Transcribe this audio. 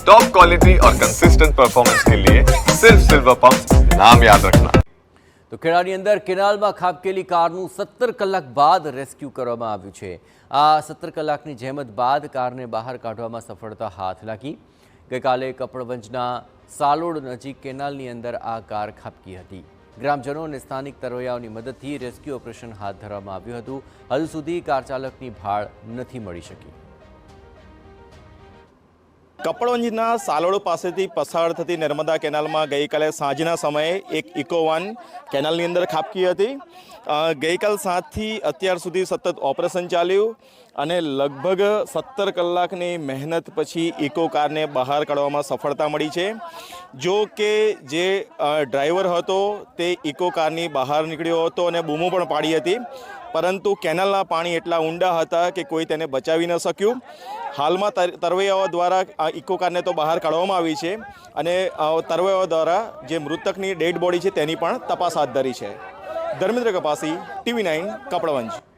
Top quality और consistent performance के लिए सिर्फ सिल्वर पंप नाम याद रखना। તો ખેડાની અંદર કેનાલમાં ખાબકેલી કારનું 17 કલાક બાદ રેસ્ક્યુ કરવામાં આવ્યું છે। આ 17 કલાકની જહેમત બાદ કારને બહાર કાઢવામાં સફળતા હાથ લાગી। ગઈકાલે કપડવંજના સાલોડ નજીક કેનાલની અંદર આ કાર ખાબકી હતી। ગ્રામજનો અને સ્થાનિક તરવૈયાઓની મદદથી રેસ્ક્યુ ઓપરેશન હાથ ધરવામાં આવ્યું હતું। હજુ સુધી કાર ચાલકની ભાળ નથી મળી શકી। કપડવંજના સાલોડ પાસેથી પસાર થતી નર્મદા કેનાલમાં ગઈકાલે સાંજના સમયે એક ઇકોવાન કેનાલની અંદર ખાબકી હતી। ગઈકાલ સાંજથી અત્યાર સુધી સતત ઓપરેશન ચાલ્યું અને લગભગ 17 કલાકની મહેનત પછી ઇકો કારને બહાર કાઢવામાં સફળતા મળી છે। જો કે જે ડ્રાઈવર હતો તે ઇકો કારની બહાર નીકળ્યો હતો અને બૂમો પણ પાડી હતી, પરંતુ કેનાલના પાણી એટલા ઊંડા હતા કે કોઈ તેને બચાવી ન શક્યું। હાલમાં તરવૈયાઓ દ્વારા આ ઇકો કારને તો બહાર કાઢવામાં આવી છે અને તરવૈયાઓ દ્વારા જે મૃતકની ડેડ બોડી છે તેની પણ તપાસ હાથ ધરી છે। ધર્મેન્દ્ર કપાસી, TV9 કપડવંજ।